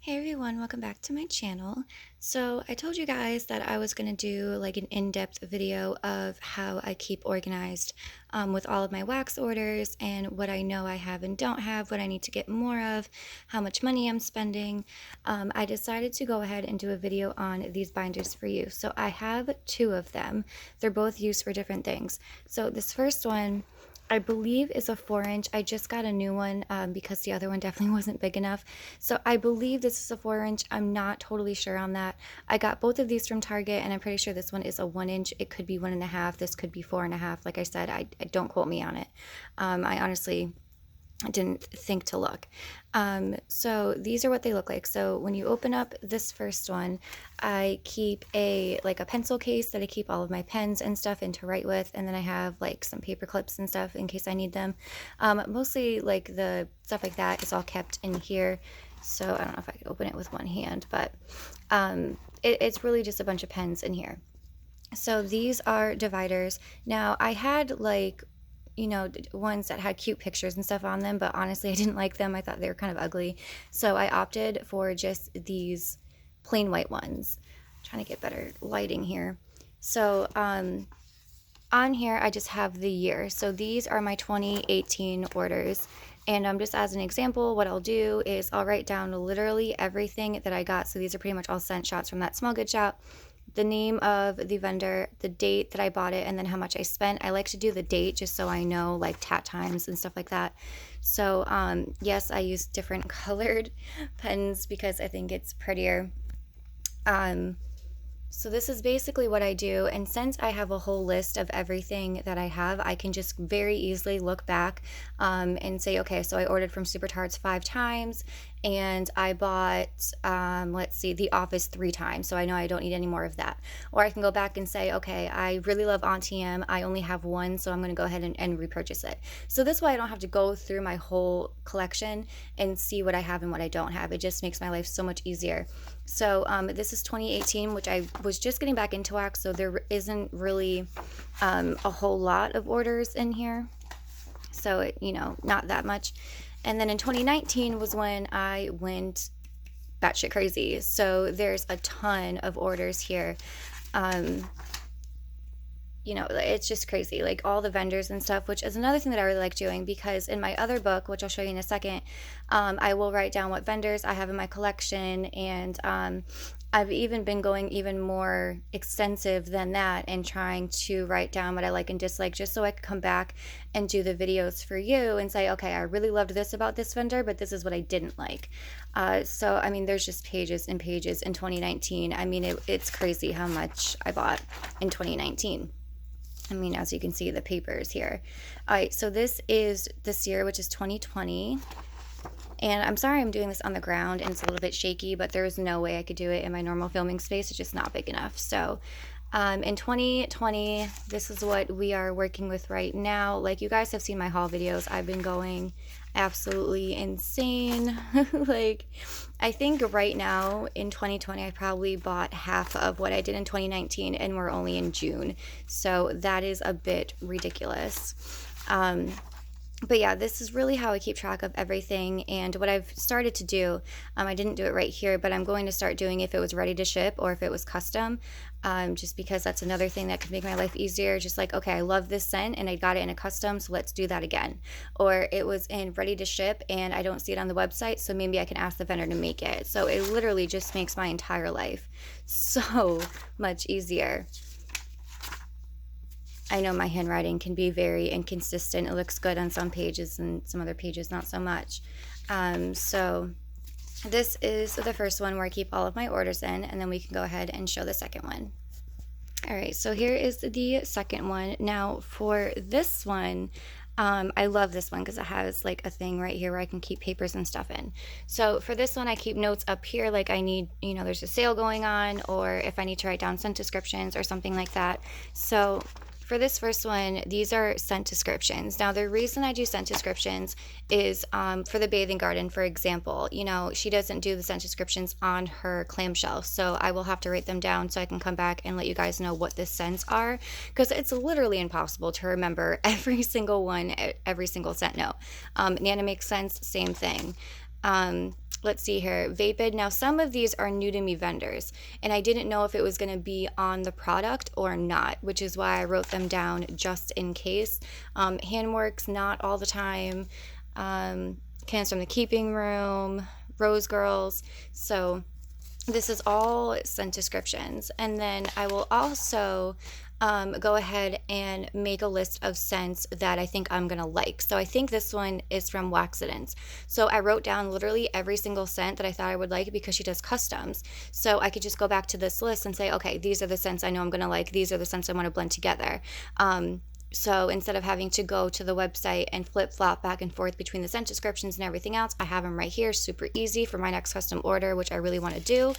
Hey everyone, welcome back to my channel. So I told you guys that I was going to do like an in-depth video of how I keep organized with all of my wax orders and what I know I have and don't have, what I need to get more of, how much money I'm spending. I decided to go ahead and do a video on these binders for you. So I have two of them. They're both used for different things. So this first one, I believe is a 4-inch. I just got a new one because the other one definitely wasn't big enough. So I believe this is a 4-inch. I'm not totally sure on that. I got both of these from Target, and I'm pretty sure this one is a 1-inch. It could be 1.5. This could be 4.5. Like I said, I don't quote me on it. I honestly didn't think to look. So these are what they look like. So when you open up this first one, I keep a pencil case that I keep all of my pens and stuff in to write with, and then I have like some paper clips and stuff in case I need them. Mostly like the stuff like that is all kept in here. So I don't know if I could open it with one hand, but it's really just a bunch of pens in here. So these are dividers. Now I had ones that had cute pictures and stuff on them, but honestly, I didn't like them. I thought they were kind of ugly. So I opted for just these plain white ones. I'm trying to get better lighting here. So on here, I just have the year. So these are my 2018 orders. And just as an example, what I'll do is I'll write down literally everything that I got. So these are pretty much all scent shots from that Smell Good shop, the name of the vendor, the date that I bought it, and then how much I spent. I like to do the date just so I know like tat times and stuff like that. So yes, I use different colored pens because I think it's prettier. So this is basically what I do, and since I have a whole list of everything that I have, I can just very easily look back and say, okay, so I ordered from Super Tarts 5 times, and I bought, let's see, The Office 3 times, so I know I don't need any more of that. Or I can go back and say, okay, I really love Auntie M, I only have one, so I'm going to go ahead and repurchase it. So this way I don't have to go through my whole collection and see what I have and what I don't have. It just makes my life so much easier. So this is 2018, which I was just getting back into wax, so there isn't really a whole lot of orders in here. So, not that much. And then in 2019 was when I went batshit crazy. So there's a ton of orders here. It's just crazy, like all the vendors and stuff, which is another thing that I really like doing, because in my other book, which I'll show you in a second, I will write down what vendors I have in my collection, and I've even been going even more extensive than that and trying to write down what I like and dislike, just so I could come back and do the videos for you and say, okay, I really loved this about this vendor, but this is what I didn't like. So I mean, there's just pages and pages in 2019. I mean, it's crazy how much I bought in 2019. I mean, as you can see, the papers here. All right, so this is this year, which is 2020. And I'm sorry I'm doing this on the ground and it's a little bit shaky, but there's no way I could do it in my normal filming space. It's just not big enough. So in 2020, this is what we are working with right now. Like, you guys have seen my haul videos. I've been going absolutely insane. Like, I think right now in 2020, I probably bought half of what I did in 2019, and we're only in June. So that is a bit ridiculous. But yeah, this is really how I keep track of everything. And what I've started to do, I didn't do it right here, but I'm going to start doing if it was ready to ship or if it was custom, just because that's another thing that could make my life easier. Just like, okay, I love this scent and I got it in a custom, so let's do that again. Or it was in ready to ship and I don't see it on the website, so maybe I can ask the vendor to make it. So it literally just makes my entire life so much easier. I know my handwriting can be very inconsistent. It looks good on some pages and some other pages not so much. So this is the first one where I keep all of my orders in, and then we can go ahead and show the second one. All right, so here is the second one. Now for this one, I love this one because it has like a thing right here where I can keep papers and stuff in. So for this one, I keep notes up here, like I need, there's a sale going on, or if I need to write down scent descriptions or something like that. So for this first one, these are scent descriptions. Now, the reason I do scent descriptions is for the bathing garden, for example. She doesn't do the scent descriptions on her clamshell, so I will have to write them down so I can come back and let you guys know what the scents are, because it's literally impossible to remember every single one, every single scent note. Nana Makes Sense, same thing. let's see here, Vapid. Now, some of these are new to me vendors, and I didn't know if it was going to be on the product or not, which is why I wrote them down just in case. Handworks, not all the time. Cans from the Keeping Room, Rose Girls. So this is all scent descriptions. And then I will also go ahead and make a list of scents that I think I'm gonna like. So I think this one is from Waxidence. So I wrote down literally every single scent that I thought I would like because she does customs. So I could just go back to this list and say, okay, these are the scents I know I'm gonna like. These are the scents I want to blend together. So instead of having to go to the website and flip flop back and forth between the scent descriptions and everything else, I have them right here, super easy for my next custom order, which I really want to do.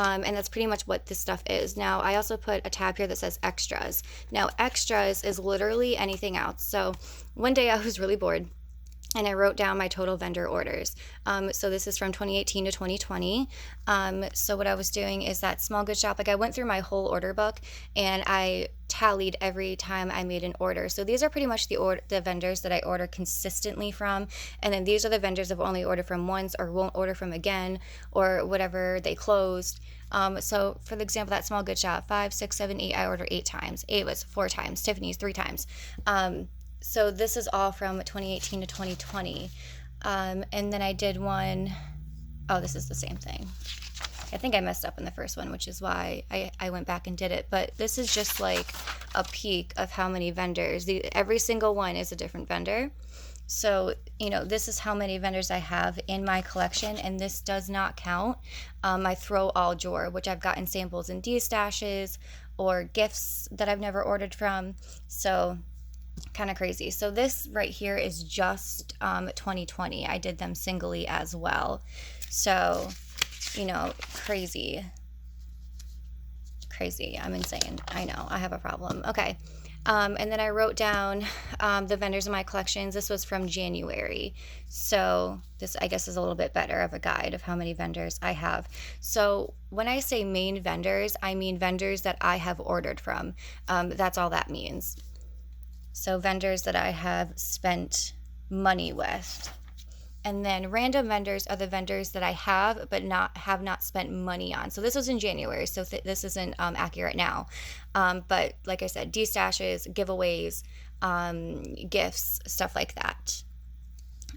And that's pretty much what this stuff is. Now, I also put a tab here that says extras. Now, extras is literally anything else. So one day I was really bored, and I wrote down my total vendor orders. So this is from 2018 to 2020. So what I was doing is that small good shop, like I went through my whole order book and I tallied every time I made an order. So these are pretty much the vendors that I order consistently from. And then these are the vendors I've only ordered from once or won't order from again or whatever they closed. So for the example, that small good shop, 5, 6, 7, 8, I ordered 8 times. Ava's 4 times. Tiffany's 3 times. So this is all from 2018 to 2020. And then I did one, oh, this is the same thing. I think I messed up in the first one, which is why I went back and did it. But this is just like a peek of how many vendors. Every single one is a different vendor. So, this is how many vendors I have in my collection, and this does not count my throw all drawer, which I've gotten samples in D-stashes or gifts that I've never ordered from. So kind of crazy. So this right here is just 2020. I did them singly as well. So, crazy. I'm insane. I know. I have a problem. Okay. And then I wrote down the vendors in my collections. This was from January. So this, I guess, is a little bit better of a guide of how many vendors I have. So when I say main vendors, I mean vendors that I have ordered from. That's all that means. So vendors that I have spent money with. And then random vendors are the vendors that I have but have not spent money on. So this was in January, so this isn't accurate now. But like I said, D-stashes, giveaways, gifts, stuff like that.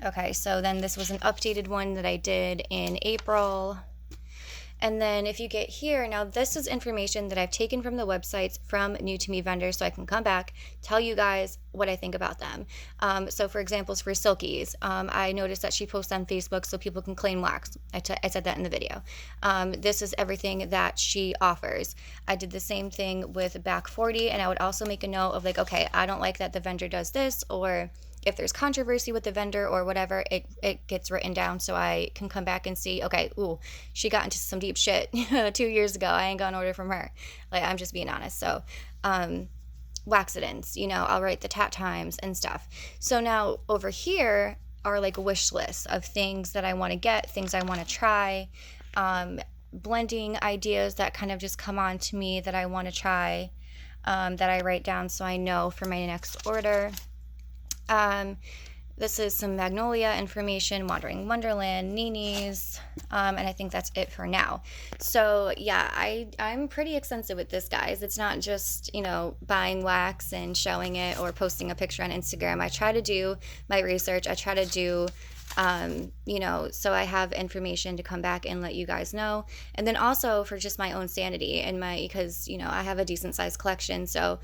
Okay, so then this was an updated one that I did in April. And then if you get here, now this is information that I've taken from the websites from new to me vendors, so I can come back, tell you guys what I think about them. So for example, for Silkies, I noticed that she posts on Facebook so people can claim wax. I said that in the video. This is everything that she offers. I did the same thing with Back 40, and I would also make a note of like, okay, I don't like that the vendor does this, or if there's controversy with the vendor or whatever, it gets written down so I can come back and see, okay, ooh, she got into some deep shit 2 years ago. I ain't gonna order from her. Like, I'm just being honest. So, Waxidence, I'll write the tat times and stuff. So now over here are like wish lists of things that I want to get, things I want to try, blending ideas that kind of just come on to me that I want to try, that I write down so I know for my next order. This is some Magnolia information, Wandering Wonderland, Nini's, and I think that's it for now. So yeah, I'm pretty extensive with this, guys. It's not just, buying wax and showing it or posting a picture on Instagram. I try to do my research. I try to do, so I have information to come back and let you guys know. And then also for just my own sanity and because, I have a decent sized collection. So,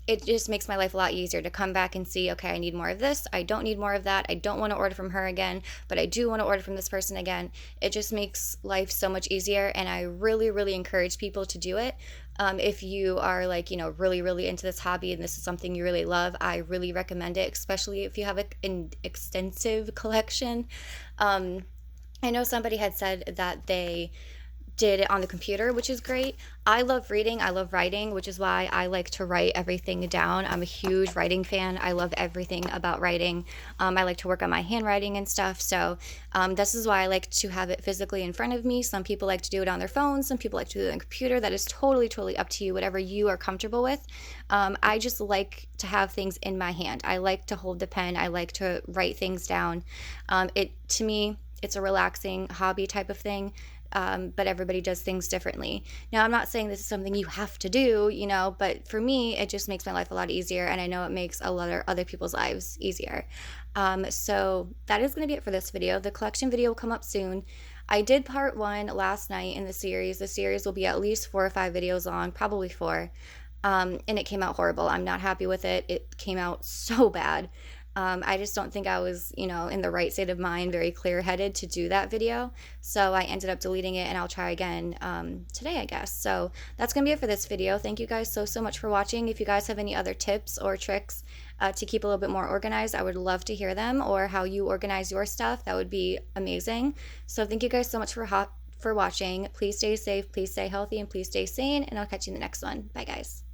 it just makes my life a lot easier to come back and see, okay, I need more of this. I don't need more of that. I don't want to order from her again, but I do want to order from this person again. It just makes life so much easier. And I really, really encourage people to do it. If you are really, really into this hobby and this is something you really love, I really recommend it, especially if you have an extensive collection. I know somebody had said that they did it on the computer, which is great. I love reading. I love writing, which is why I like to write everything down. I'm a huge writing fan. I love everything about writing. I like to work on my handwriting and stuff. So this is why I like to have it physically in front of me. Some people like to do it on their phones. Some people like to do it on a computer. That is totally, totally up to you, whatever you are comfortable with. I just like to have things in my hand. I like to hold the pen. I like to write things down. To me, it's a relaxing hobby type of thing. But everybody does things differently. Now, I'm not saying this is something you have to do, you know, but for me, it just makes my life a lot easier. And I know it makes a lot of other people's lives easier. So that is going to be it for this video. The collection video will come up soon. I did part 1 last night in the series. The series will be at least 4 or 5 videos long, probably 4. And it came out horrible. I'm not happy with it. It came out so bad. I just don't think I was, you know, in the right state of mind, very clear headed to do that video. So I ended up deleting it, and I'll try again today, I guess. So that's going to be it for this video. Thank you guys so much for watching. If you guys have any other tips or tricks to keep a little bit more organized, I would love to hear them, or how you organize your stuff. That would be amazing. So thank you guys so much for watching. Please stay safe, please stay healthy, and please stay sane, and I'll catch you in the next one. Bye, guys.